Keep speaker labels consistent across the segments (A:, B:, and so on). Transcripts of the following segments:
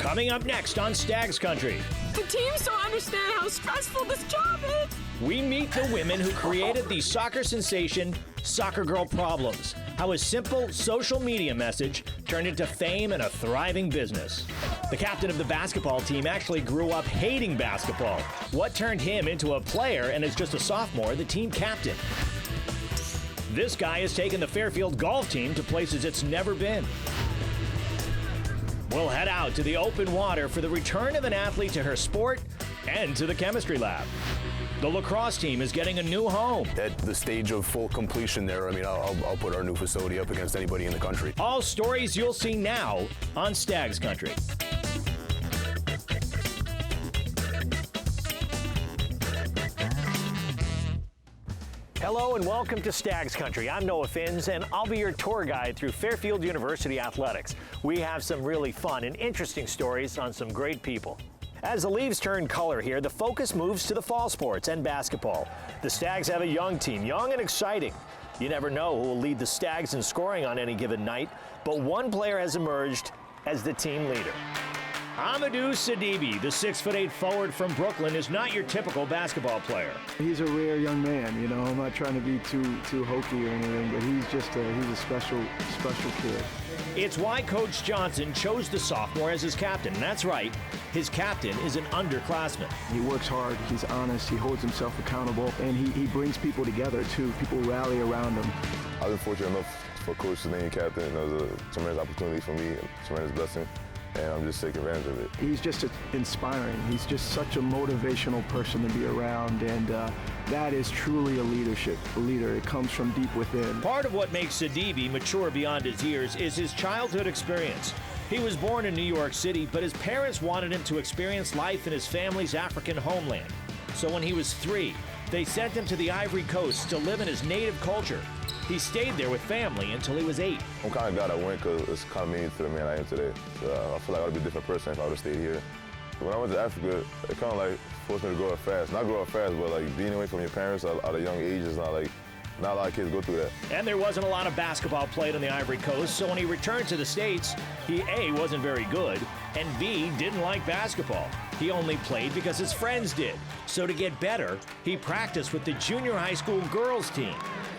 A: Coming up next on Stags Country.
B: The teams don't understand how stressful this job is.
A: We meet the women who created the soccer sensation Soccer Girl Problems. How a simple social media message turned into fame and a thriving business. The captain of the basketball team actually grew up hating basketball. What turned him into a player and is just a sophomore, the team captain? This guy has taken the Fairfield golf team to places it's never been. We'll head out to the open water for the return of an athlete to her sport and to the chemistry lab. The lacrosse team is getting a new home.
C: At the stage of full completion there, I mean, I'll put our new facility up against anybody in the country.
A: All stories you'll see now on Stags Country. Hello and welcome to Stags Country. I'm Noah Finns and I'll be your tour guide through Fairfield University athletics. We have some really fun and interesting stories on some great people. As the leaves turn color here, the focus moves to the fall sports and basketball. The Stags have a young team, young and exciting. You never know who will lead the Stags in scoring on any given night, but one player has emerged as the team leader. Amadou Sidibe, the 6'8" forward from Brooklyn, is not your typical basketball player.
D: He's a rare young man, you know. I'm not trying to be too hokey or anything, but he's a special kid.
A: It's why Coach Johnson chose the sophomore as his captain. And that's right, his captain is an underclassman.
D: He works hard, he's honest, he holds himself accountable, and he brings people together too. People rally around him.
E: I've been fortunate enough for Coach to name me captain. It was a tremendous opportunity for me, a tremendous blessing. And I'm just taking advantage of it.
D: He's just inspiring. He's just such a motivational person to be around, and that is truly a leader. It comes from deep within.
A: Part of what makes Sidibe mature beyond his years is his childhood experience. He was born in New York City, but his parents wanted him to experience life in his family's African homeland. So when he was 3, they sent him to the Ivory Coast to live in his native culture. He stayed there with family until he was 8.
E: I'm kind of glad I went because it's kind of made me to the man I am today. So I feel like I would be a different person if I would have stayed here. When I went to Africa, it kind of like forced me to grow up fast. Not grow up fast, but like being away from your parents at a young age is not a lot of kids go through that.
A: And there wasn't a lot of basketball played on the Ivory Coast, so when he returned to the States, he A, wasn't very good, and B, didn't like basketball. He only played because his friends did. So to get better, he practiced with the junior high school girls team.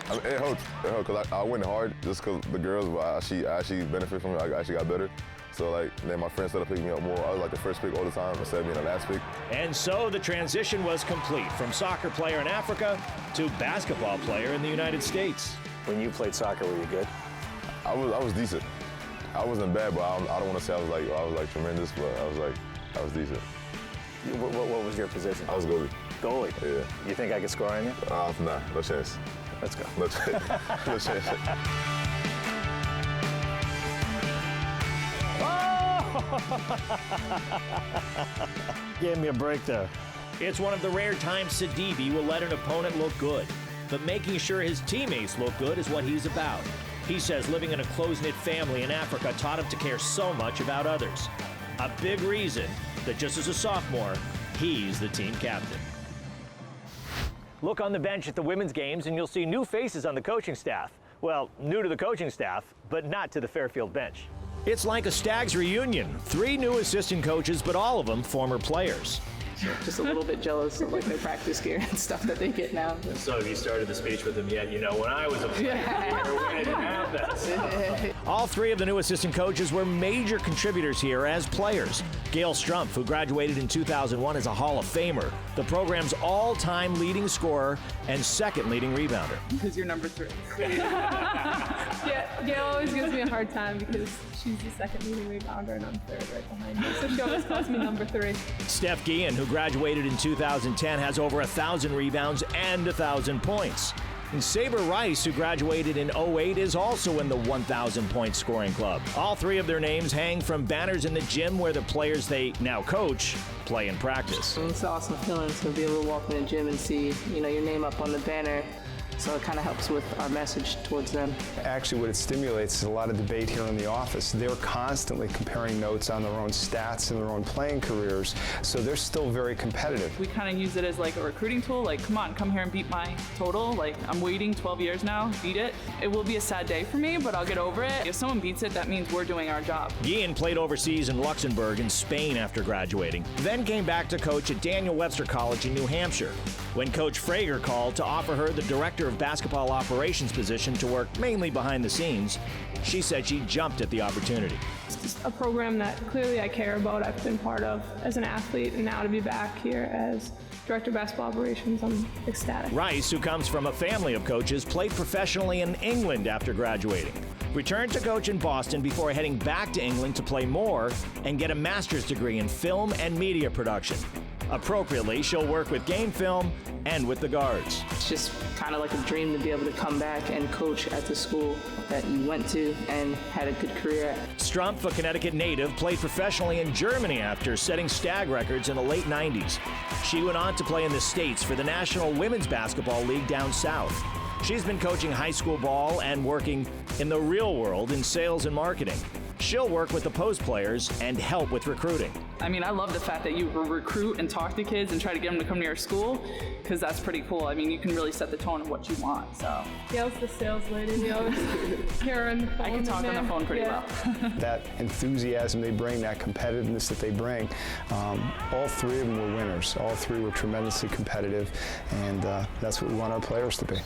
E: I mean, it helped because I went hard just because the girls, but I actually benefited from it. I actually got better. So like, then my friends started picking me up more. I was like the first pick all the time instead of being the last pick.
A: And so the transition was complete from soccer player in Africa to basketball player in the United States.
C: When you played soccer, were you good?
E: I was decent. I wasn't bad, but I don't want to say I was like tremendous, but I was decent.
C: What was your position?
E: I was goalie.
C: Goalie?
E: Yeah.
C: You think I could score on you?
E: Nah, no chance.
C: Let's go.
E: No chance. No chance.
A: Give me a break there. It's one of the rare times Sidibe will let an opponent look good, but making sure his teammates look good is what he's about. He says living in a close-knit family in Africa taught him to care so much about others. A big reason that just as a sophomore, he's the team captain. Look on the bench at the women's games and you'll see new faces on the coaching staff. Well, new to the coaching staff, but not to the Fairfield bench. It's like a Stags reunion. 3 new assistant coaches, but all of them former players.
F: Just a little bit jealous of like their practice gear and stuff that they get now.
A: So have you started the speech with them yet? You know, when I was a player, we didn't have that. All 3 of the new assistant coaches were major contributors here as players. Gail Strumpf, who graduated in 2001 as a Hall of Famer, the program's all-time leading scorer and second leading rebounder.
F: Because you're number 3. Yeah, Gail always gives me a hard time because she's the second leading rebounder and I'm third right behind her. So she always calls me number 3.
A: Steph Guillen, who graduated in 2010, has over 1,000 rebounds and 1,000 points. And Saber Rice, who graduated in 2008, is also in the 1,000-point scoring club. All 3 of their names hang from banners in the gym where the players they now coach play and practice.
F: It's an awesome feeling to be able to walk in the gym and see, your name up on the banner.
G: So it kind of helps with our message towards them.
H: Actually, what it stimulates is a lot of debate here in the office. They're constantly comparing notes on their own stats and their own playing careers, so they're still very competitive.
G: We kind of use it as like a recruiting tool, like, come on, come here and beat my total. Like, I'm waiting 12 years now, beat it. It will be a sad day for me, but I'll get over it. If someone beats it, that means we're doing our job.
A: Guillen played overseas in Luxembourg and Spain after graduating, then came back to coach at Daniel Webster College in New Hampshire. When Coach Frager called to offer her the Director of Basketball Operations position to work mainly behind the scenes, she said she jumped at the opportunity.
F: It's just a program that clearly I care about, I've been part of as an athlete, and now to be back here as Director of Basketball Operations, I'm ecstatic.
A: Rice, who comes from a family of coaches, played professionally in England after graduating. Returned to coach in Boston before heading back to England to play more and get a master's degree in film and media production. Appropriately, she'll work with game film and with the guards.
G: It's just kind of like a dream to be able to come back and coach at the school that you went to and had a good career at.
A: Strumpf, a Connecticut native, played professionally in Germany after setting stag records in the late 90s. She went on to play in the States for the National Women's Basketball League down south. She's been coaching high school ball and working in the real world in sales and marketing. She'll work with the post players and help with recruiting.
G: I mean, I love the fact that you recruit and talk to kids and try to get them to come to your school, because that's pretty cool. I mean, you can really set the tone of what you want, so.
F: Gail's the sales lady, you always hear her on the phone.
G: I can talk on the phone pretty well.
H: That enthusiasm they bring, that competitiveness that they bring, all three of them were winners. All three were tremendously competitive, and that's what we want our players to be.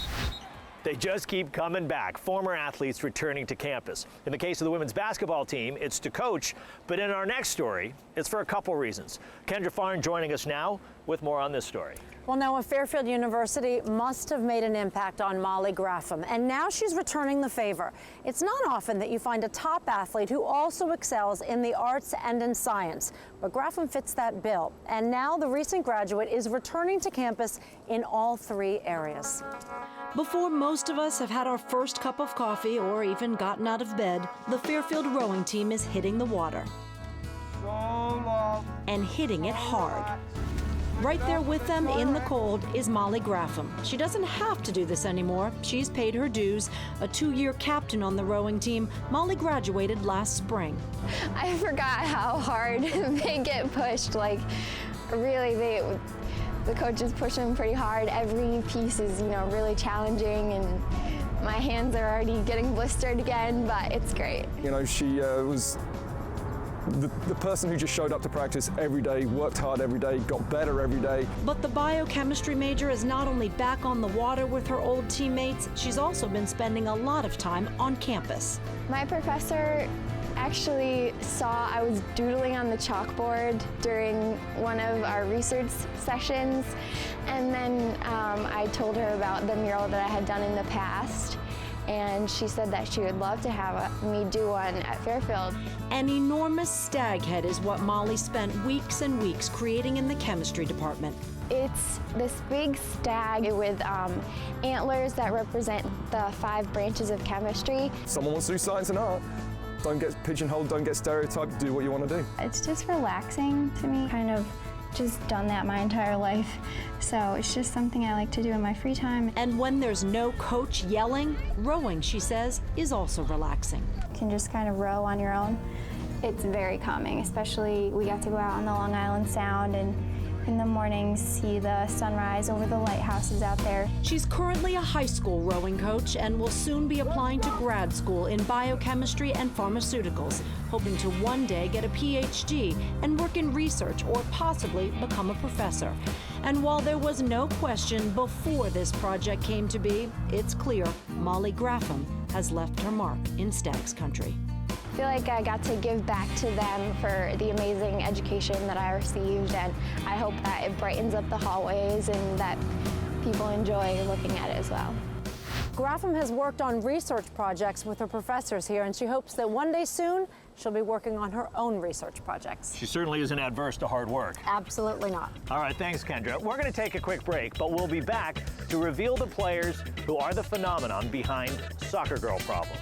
A: They just keep coming back, former athletes returning to campus. In the case of the women's basketball team, it's to coach, but in our next story, it's for a couple reasons. Kendra Farn joining us now with more on this story.
I: Well, Noah, Fairfield University must have made an impact on Molly Graffam, and now she's returning the favor. It's not often that you find a top athlete who also excels in the arts and in science, but Graffam fits that bill. And now the recent graduate is returning to campus in all three areas.
J: Before most of us have had our first cup of coffee or even gotten out of bed, the Fairfield rowing team is hitting the water. And hitting it hard. Right there with them in the cold is Molly Graffam. She doesn't have to do this anymore. She's paid her dues. A 2-year captain on the rowing team, Molly graduated last spring.
K: I forgot how hard they get pushed. Like, really, the coaches push them pretty hard. Every piece is, really challenging, and my hands are already getting blistered again, but it's great.
L: She was the person who just showed up to practice every day, worked hard every day, got better every day.
J: But the biochemistry major is not only back on the water with her old teammates, she's also been spending a lot of time on campus.
K: My professor actually saw I was doodling on the chalkboard during one of our research sessions, and then I told her about the mural that I had done in the past, and she said that she would love to have me do one at Fairfield.
J: An enormous stag head is what Molly spent weeks and weeks creating in the chemistry department.
K: It's this big stag with antlers that represent the 5 branches of chemistry.
L: Someone wants to do science and art. Don't get pigeonholed, don't get stereotyped, do what you want to do.
K: It's just relaxing to me. Kind of just done that my entire life. So it's just something I like to do in my free time.
J: And when there's no coach yelling, rowing, she says, is also relaxing.
K: You can just kind of row on your own. It's very calming, especially we got to go out on the Long Island Sound and in the mornings see the sunrise over the lighthouses out there.
J: She's currently a high school rowing coach and will soon be applying to grad school in biochemistry and pharmaceuticals, hoping to one day get a PhD and work in research or possibly become a professor. And while there was no question before this project came to be, it's clear Molly Graffam has left her mark in Stags country.
K: I feel like I got to give back to them for the amazing education that I received, and I hope that it brightens up the hallways and that people enjoy looking at it as well.
I: Graffam has worked on research projects with her professors here, and she hopes that one day soon she'll be working on her own research projects.
A: She certainly isn't adverse to hard work.
I: Absolutely not.
A: All right, thanks, Kendra. We're going to take a quick break, but we'll be back to reveal the players who are the phenomenon behind Soccer Girl Problem.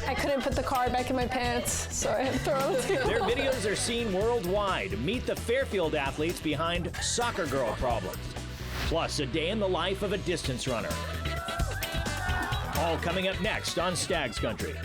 B: I couldn't put the card back in my pants, so I had to throw it.
A: Their videos are seen worldwide. Meet the Fairfield athletes behind Soccer Girl Problems. Plus, a day in the life of a distance runner. All coming up next on Stags Country.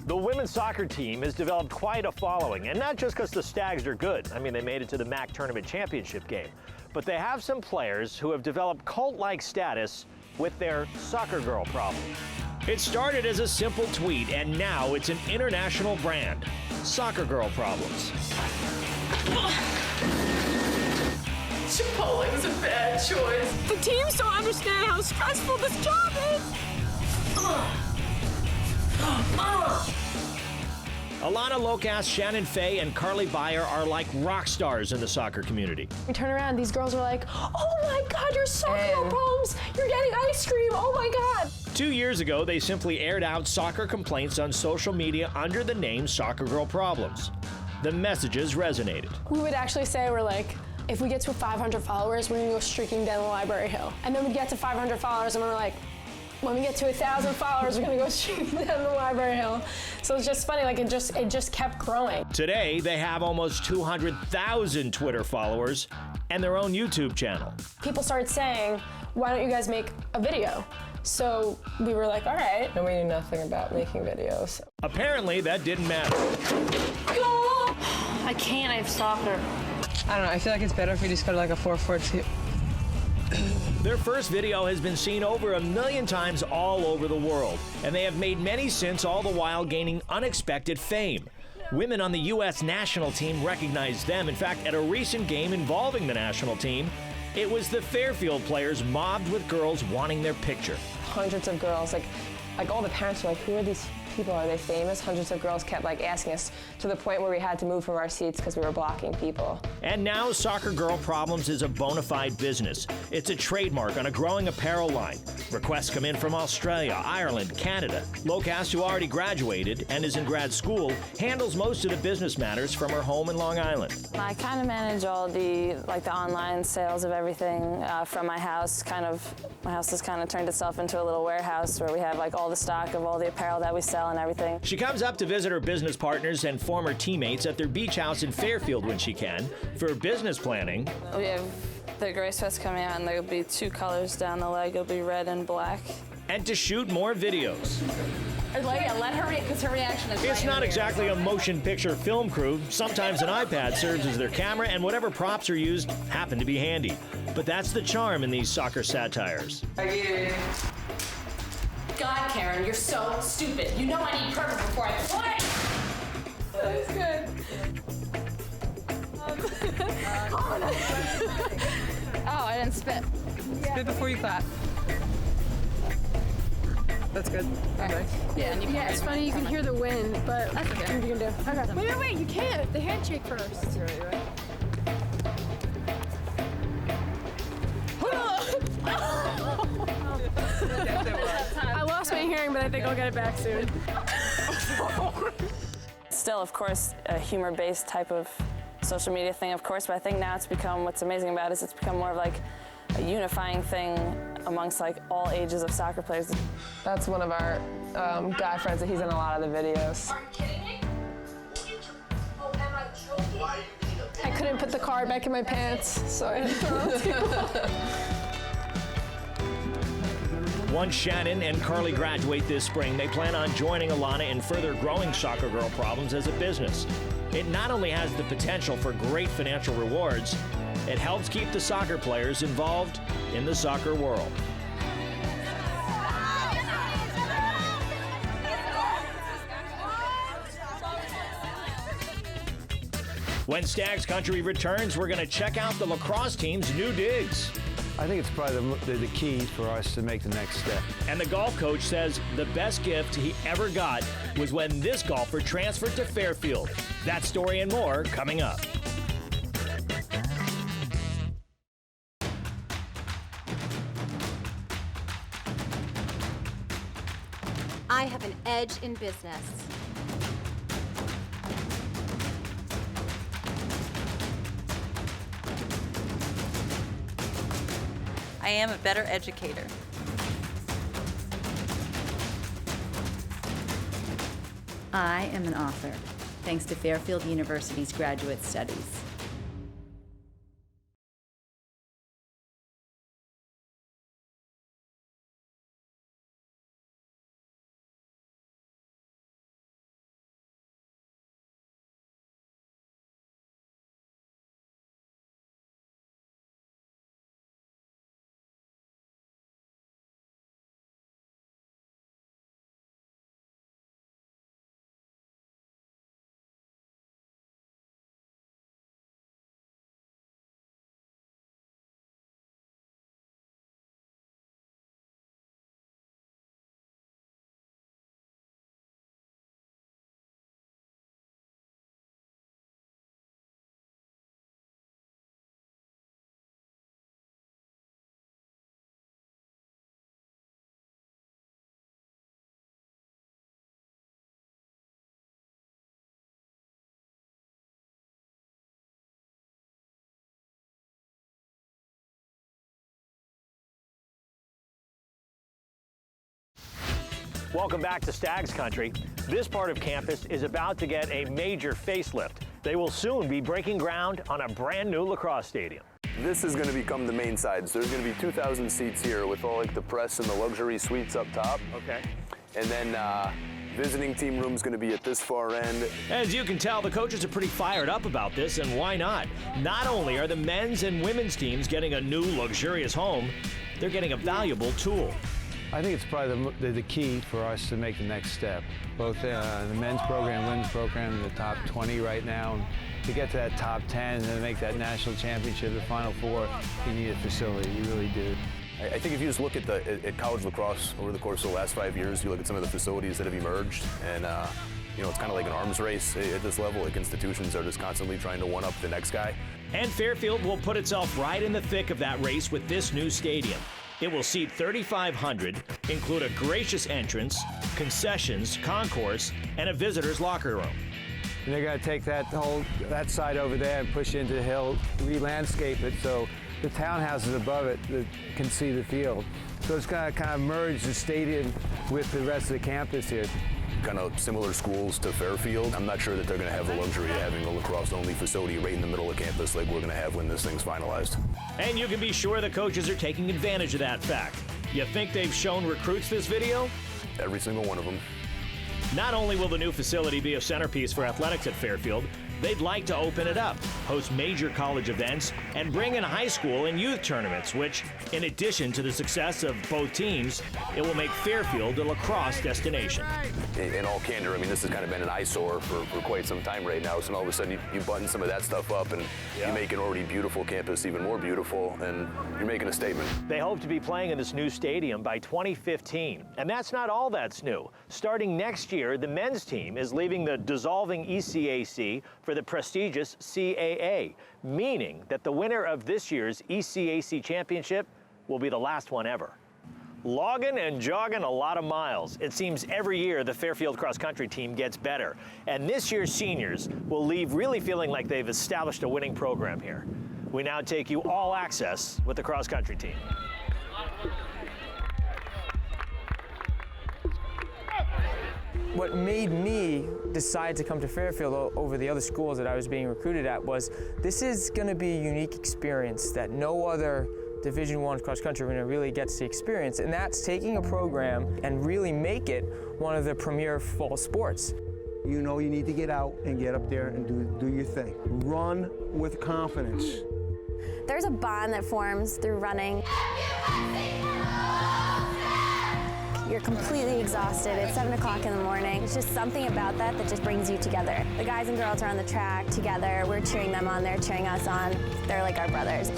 A: The women's soccer team has developed quite a following, and not just because the Stags are good. I mean, they made it to the MAC Tournament Championship game. But they have some players who have developed cult-like status with their soccer girl problem. It started as a simple tweet, and now it's an international brand. Soccer girl problems.
B: Chipotle was a bad choice. The teams don't understand how stressful this job is.
A: Alana Locas, Shannon Fay, and Carly Beyer are like rock stars in the soccer community.
F: We turn around, these girls are like, oh my God, you're soccer girl problems. You're getting ice cream, oh my God.
A: 2 years ago, they simply aired out soccer complaints on social media under the name Soccer Girl Problems. The messages resonated.
F: We would actually say, we're like, if we get to 500 followers, we're gonna go streaking down the Library Hill. And then we'd get to 500 followers and we're like, when we get to 1,000 followers, we're gonna go streaking down the Library Hill. So it's just funny, like it just kept growing.
A: Today, they have almost 200,000 Twitter followers and their own YouTube channel.
F: People started saying, why don't you guys make a video? So we were like, all right.
M: And we knew nothing about making videos.
A: Apparently, that didn't matter.
N: I can't, I have soccer.
M: I don't know, I feel like it's better if we just go to like a 4-4-2.
A: Their first video has been seen over 1 million times all over the world, and they have made many since, all the while gaining unexpected fame. Women on the U.S. national team recognized them. In fact, at a recent game involving the national team, it was the Fairfield players mobbed with girls wanting their picture.
M: Hundreds of girls, like all the parents were like, who are these people? Are they famous? Hundreds of girls kept like asking us, to the point where we had to move from our seats because we were blocking people.
A: And now Soccer Girl Problems is a bona fide business. It's a trademark on a growing apparel line. Requests come in from Australia, Ireland, Canada. Locas, who already graduated and is in grad school, handles most of the business matters from her home in Long Island.
O: I kind of manage all the online sales of everything from my house. My house has kind of turned itself into a little warehouse where we have like all the stock of all the apparel that we sell and everything.
A: She comes up to visit her business partners and former teammates at their beach house in Fairfield when she can for business planning.
O: We have the Grace Fest coming out, and there'll be 2 colors down the leg. It'll be red and black.
A: And to shoot more videos.
N: Let her because her reaction is
A: It's not exactly a motion picture film crew. Sometimes an iPad serves as their camera, and whatever props are used happen to be handy. But that's the charm in these soccer satires.
N: God, Karen, you're so stupid. You know I need purpose before I play.
F: That was good.
O: Oh, I didn't spit.
M: Spit before you clap. That's good. Okay.
F: Yeah, it's funny, you can hear the wind, but that's okay. You can do. Okay. Wait, you can't. The handshake first. That's right. I lost my hearing, but I think I'll get it back soon.
O: Still, of course, a humor-based type of social media thing, of course, but I think now it's become, what's amazing about it is it's become more of like a unifying thing amongst like all ages of soccer players.
M: That's one of our guy friends, that he's in a lot of the videos.
F: I couldn't put the card back in my pants, so I had to throw it too.
A: Once Shannon and Carly graduate this spring, they plan on joining Alana in further growing Soccer Girl Problems as a business. It not only has the potential for great financial rewards, it helps keep the soccer players involved in the soccer world. When Stags Country returns, we're going to check out the lacrosse team's new digs.
P: I think it's probably the key for us to make the next step.
A: And the golf coach says the best gift he ever got was when this golfer transferred to Fairfield. That story and more coming up.
Q: I have an edge in business.
R: I am a better educator.
S: I am an author, thanks to Fairfield University's graduate studies.
A: Welcome back to Stags Country. This part of campus is about to get a major facelift. They will soon be breaking ground on a brand new lacrosse stadium.
C: This is going to become the main side. So there's going to be 2,000 seats here with all like the press and the luxury suites up top.
A: Okay.
C: And then visiting team room's going to be at this far end.
A: As you can tell, the coaches are pretty fired up about this, and why not? Not only are the men's and women's teams getting a new luxurious home, they're getting a valuable tool.
P: I think it's probably the key for us to make the next step. Both the men's program, women's program, the top 20 right now. To get to that top 10 and then make that national championship, the Final Four, you need a facility. You really do.
C: I think if you just look at college lacrosse over the course of the last 5 years, you look at some of the facilities that have emerged, and you know, it's kind of like an arms race at this level. Like institutions are just constantly trying to one-up the next guy.
A: And Fairfield will put itself right in the thick of that race with this new stadium. It will seat 3,500, include a gracious entrance, concessions, concourse, and a visitor's locker room.
P: And they're going to take that side over there and push into the hill, re-landscape it so the townhouses above it can see the field. So it's going to kind of merge the stadium with the rest of the campus here.
C: Kind of similar schools to Fairfield. I'm not sure that they're going to have the luxury of having a lacrosse-only facility right in the middle of campus like we're going to have when this thing's finalized.
A: And you can be sure the coaches are taking advantage of that fact. You think they've shown recruits this video?
C: Every single one of them.
A: Not only will the new facility be a centerpiece for athletics at Fairfield, they'd like to open it up, host major college events, and bring in high school and youth tournaments, which, in addition to the success of both teams, it will make Fairfield a lacrosse destination.
C: In all candor, I mean, this has kind of been an eyesore for quite some time right now, so all of a sudden you button some of that stuff up and you make an already beautiful campus even more beautiful, and you're making a statement.
A: They hope to be playing in this new stadium by 2015, and that's not all that's new. Starting next year, the men's team is leaving the dissolving ECAC for the prestigious CAA, meaning that the winner of this year's ECAC championship will be the last one ever. Logging and jogging a lot of miles. It seems every year the Fairfield cross-country team gets better, and this year's seniors will leave really feeling like they've established a winning program here. We now take you all access with the cross-country team.
T: What made me decide to come to Fairfield over the other schools that I was being recruited at was this is going to be a unique experience that no other Division I cross country arena really gets to experience, and that's taking a program and really make it one of the premier fall sports.
U: You know you need to get out and get up there and do your thing. Run with confidence.
K: There's a bond that forms through running. You're completely exhausted. It's 7 o'clock in the morning. It's just something about that just brings you together. The guys and girls are on the track together. We're cheering them on. They're cheering us on. They're like our brothers.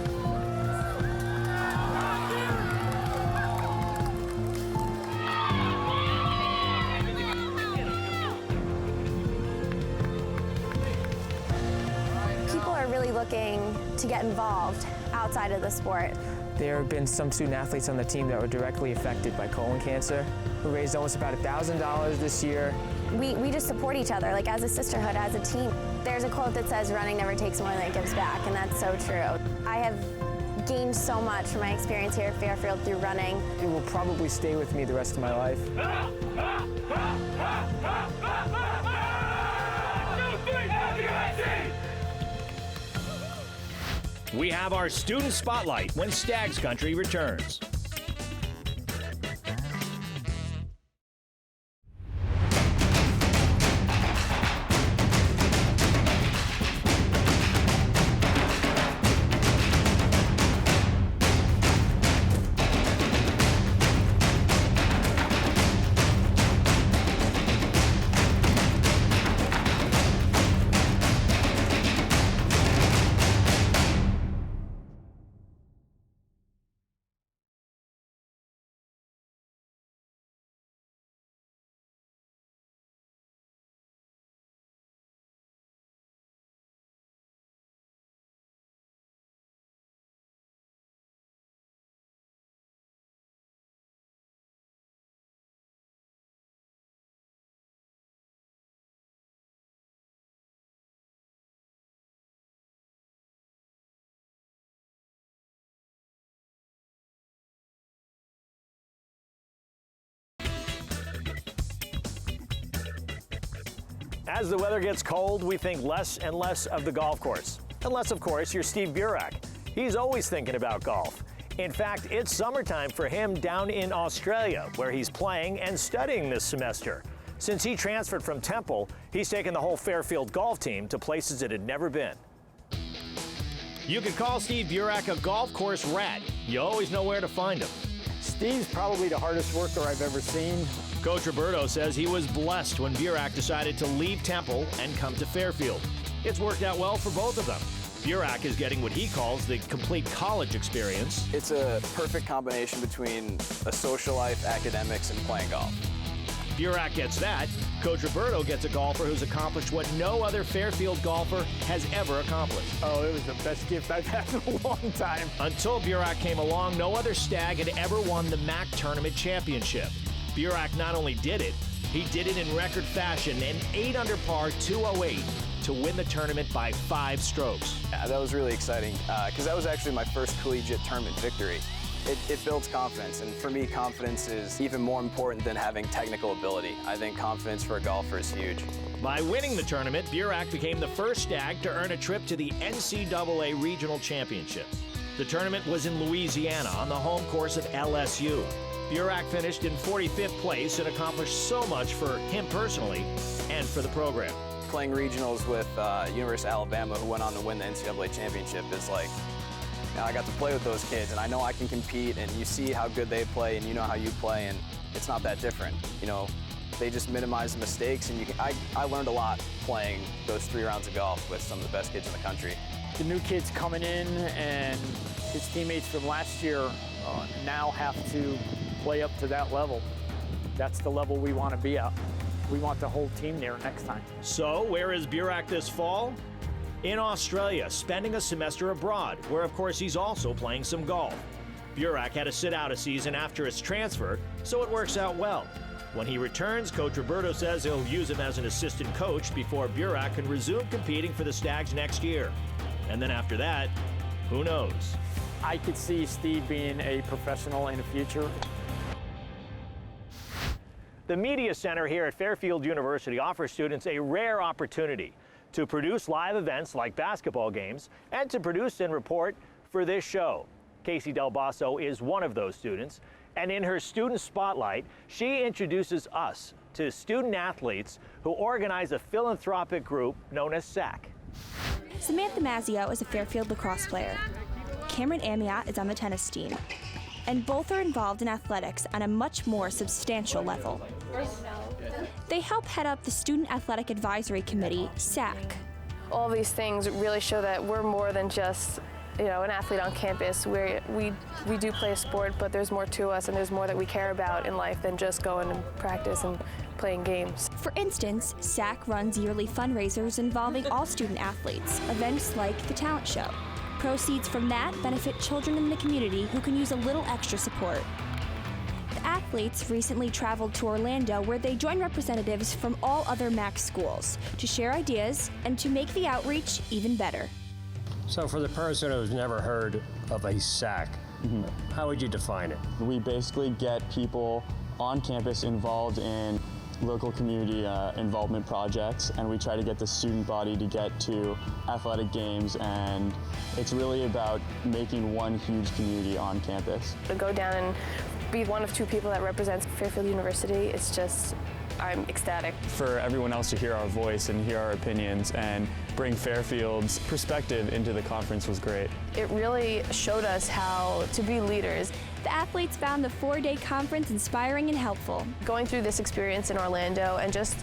K: People are really looking to get involved outside of the sport.
T: There have been some student athletes on the team that were directly affected by colon cancer. We raised almost about $1,000 this year.
K: We just support each other, like as a sisterhood, as a team. There's a quote that says, running never takes more than it gives back, and that's so true. I have gained so much from my experience here at Fairfield through running.
T: It will probably stay with me the rest of my life.
A: We have our student spotlight when Stags Country returns. As the weather gets cold, we think less and less of the golf course. Unless, of course, you're Steve Burak. He's always thinking about golf. In fact, it's summertime for him down in Australia, where he's playing and studying this semester. Since he transferred from Temple, he's taken the whole Fairfield golf team to places it had never been. You can call Steve Burak a golf course rat. You always know where to find him.
V: Steve's probably the hardest worker I've ever seen.
A: Coach Roberto says he was blessed when Burak decided to leave Temple and come to Fairfield. It's worked out well for both of them. Burak is getting what he calls the complete college experience.
W: It's a perfect combination between a social life, academics, and playing golf.
A: Burak gets that. Coach Roberto gets a golfer who's accomplished what no other Fairfield golfer has ever accomplished.
V: Oh, it was the best gift I've had in a long time.
A: Until Burak came along, no other Stag had ever won the MAC Tournament Championship. Burak not only did it, he did it in record fashion, an 8 under par 208 to win the tournament by 5 strokes.
W: Yeah, that was really exciting because that was actually my first collegiate tournament victory. It builds confidence, and for me, confidence is even more important than having technical ability. I think confidence for a golfer is huge.
A: By winning the tournament, Burak became the first Stag to earn a trip to the NCAA Regional Championships. The tournament was in Louisiana on the home course of LSU. Burak finished in 45th place and accomplished so much for him personally and for the program.
W: Playing regionals with University of Alabama, who went on to win the NCAA championship, is like, now I got to play with those kids, and I know I can compete, and you see how good they play, and you know how you play, and it's not that different. You know, they just minimize the mistakes, and I learned a lot playing those 3 rounds of golf with some of the best kids in the country.
V: The new kids coming in and his teammates from last year now have to play up to that level. That's the level we want to be at. We want the whole team there next time.
A: So, where is Burak this fall? In Australia, spending a semester abroad, where of course he's also playing some golf. Burak had to sit out a season after his transfer, so it works out well. When he returns, Coach Roberto says he'll use him as an assistant coach before Burak can resume competing for the Stags next year. And then after that, who knows?
V: I could see Steve being a professional in the future.
A: The Media Center here at Fairfield University offers students a rare opportunity to produce live events like basketball games and to produce and report for this show. Casey Del Basso is one of those students, and in her Student Spotlight, she introduces us to student athletes who organize a philanthropic group known as SAC.
D: Samantha Mazzio is a Fairfield lacrosse player. Cameron Amiat is on the tennis team. And both are involved in athletics on a much more substantial level. They help head up the Student Athletic Advisory Committee, SAC.
M: All these things really show that we're more than just an athlete on campus. We do play a sport, but there's more to us and there's more that we care about in life than just going and practice and playing games.
D: For instance, SAC runs yearly fundraisers involving all student athletes, events like the talent show. Proceeds from that benefit children in the community who can use a little extra support. The athletes recently traveled to Orlando, where they join representatives from all other MAC schools to share ideas and to make the outreach even better.
E: So for the person who's never heard of a SAC, how would you define it?
G: We basically get people on campus involved in local community involvement projects, and we try to get the student body to get to athletic games, and it's really about making one huge community on campus.
M: To go down and be one of two people that represents Fairfield University, it's just, I'm ecstatic.
G: For everyone else to hear our voice and hear our opinions and bring Fairfield's perspective into the conference was great.
M: It really showed us how to be leaders.
D: The athletes found the 4-day conference inspiring and helpful.
M: Going through this experience in Orlando and just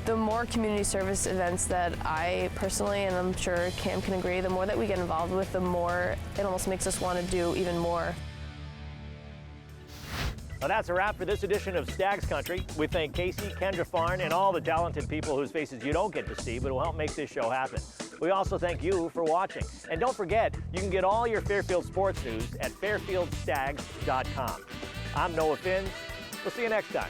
M: the more community service events that I personally, and I'm sure Cam can agree, the more that we get involved with, the more it almost makes us want to do even more.
A: Well, that's a wrap for this edition of Stags Country. We thank Casey, Kendra Farn, and all the talented people whose faces you don't get to see, but will help make this show happen. We also thank you for watching. And don't forget, you can get all your Fairfield sports news at fairfieldstags.com. I'm Noah Finn. We'll see you next time.